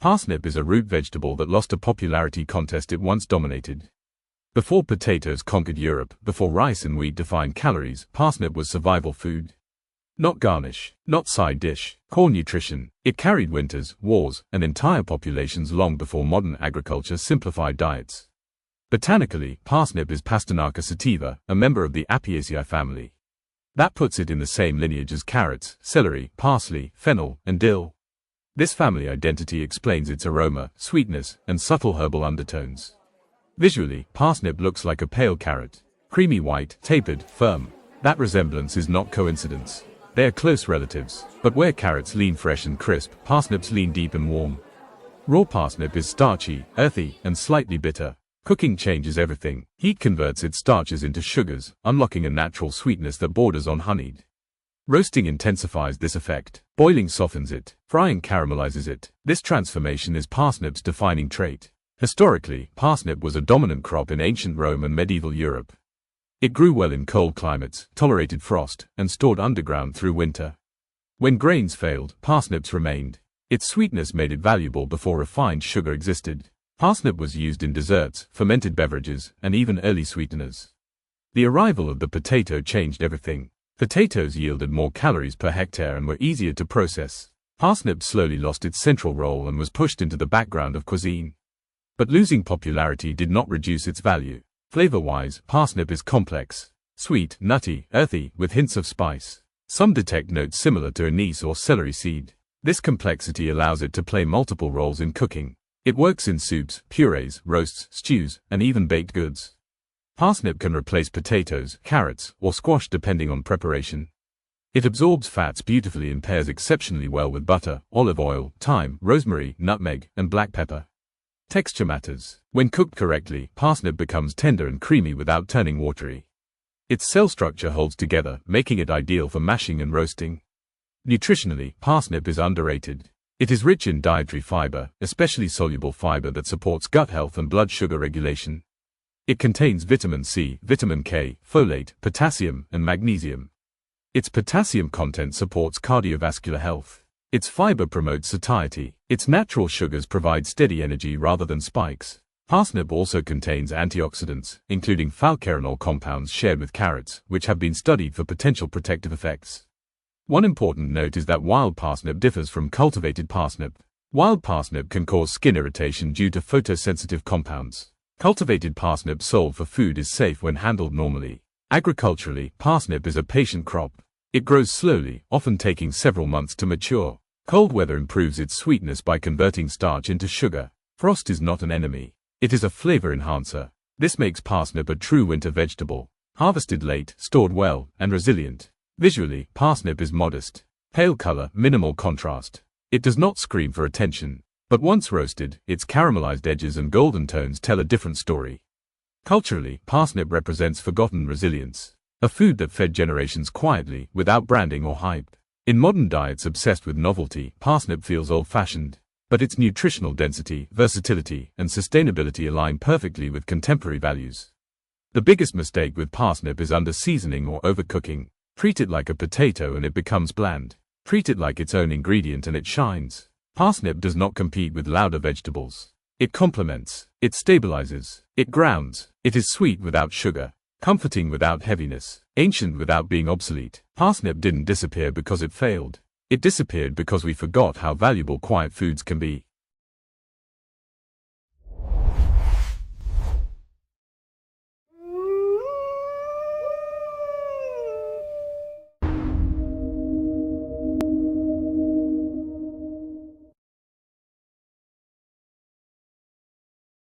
Parsnip is a root vegetable that lost a popularity contest it once dominated. Before potatoes conquered Europe, before rice and wheat defined calories, parsnip was survival food. Not garnish, not side dish, core nutrition. It carried winters, wars, and entire populations long before modern agriculture simplified diets. Botanically, parsnip is Pastinaca sativa, a member of the Apiaceae family. That puts it in the same lineage as carrots, celery, parsley, fennel, and dill. This family identity explains its aroma, sweetness, and subtle herbal undertones. Visually, parsnip looks like a pale carrot. Creamy white, tapered, firm. That resemblance is not coincidence. They are close relatives. But where carrots lean fresh and crisp, parsnips lean deep and warm. Raw parsnip is starchy, earthy, and slightly bitter. Cooking changes everything. Heat converts its starches into sugars, unlocking a natural sweetness that borders on honeyed. Roasting intensifies this effect. Boiling softens it. Frying caramelizes it. This transformation is parsnip's defining trait. Historically, parsnip was a dominant crop in ancient Rome and medieval Europe. It grew well in cold climates, tolerated frost, and stored underground through winter. When grains failed, parsnips remained. Its sweetness made it valuable before refined sugar existed. Parsnip was used in desserts, fermented beverages, and even early sweeteners. The arrival of the potato changed everything. Potatoes yielded more calories per hectare and were easier to process. Parsnip slowly lost its central role and was pushed into the background of cuisine. But losing popularity did not reduce its value. Flavor-wise, parsnip is complex. Sweet, nutty, earthy, with hints of spice. Some detect notes similar to anise or celery seed. This complexity allows it to play multiple roles in cooking. It works in soups, purees, roasts, stews, and even baked goods. Parsnip can replace potatoes, carrots, or squash depending on preparation. It absorbs fats beautifully and pairs exceptionally well with butter, olive oil, thyme, rosemary, nutmeg, and black pepper. Texture matters. When cooked correctly, parsnip becomes tender and creamy without turning watery. Its cell structure holds together, making it ideal for mashing and roasting. Nutritionally, parsnip is underrated. It is rich in dietary fiber, especially soluble fiber that supports gut health and blood sugar regulation. It contains vitamin C, vitamin K, folate, potassium, and magnesium. Its potassium content supports cardiovascular health. Its fiber promotes satiety. Its natural sugars provide steady energy rather than spikes. Parsnip also contains antioxidants, including phytokerenol compounds shared with carrots, which have been studied for potential protective effects. One important note is that wild parsnip differs from cultivated parsnip. Wild parsnip can cause skin irritation due to photosensitive compounds. Cultivated parsnip sold for food is safe when handled normally. Agriculturally, parsnip is a patient crop. It grows slowly, often taking several months to mature. Cold weather improves its sweetness by converting starch into sugar. Frost is not an enemy. It is a flavor enhancer. This makes parsnip a true winter vegetable. Harvested late, stored well, and resilient. Visually, parsnip is modest. Pale color, minimal contrast. It does not scream for attention. But once roasted, its caramelized edges and golden tones tell a different story. Culturally, parsnip represents forgotten resilience. A food that fed generations quietly, without branding or hype. In modern diets obsessed with novelty, parsnip feels old-fashioned. But its nutritional density, versatility, and sustainability align perfectly with contemporary values. The biggest mistake with parsnip is under-seasoning or overcooking. Treat it like a potato and it becomes bland. Treat it like its own ingredient and it shines. Parsnip does not compete with louder vegetables. It complements. It stabilizes. It grounds. It is sweet without sugar. Comforting without heaviness. Ancient without being obsolete. Parsnip didn't disappear because it failed. It disappeared because we forgot how valuable quiet foods can be.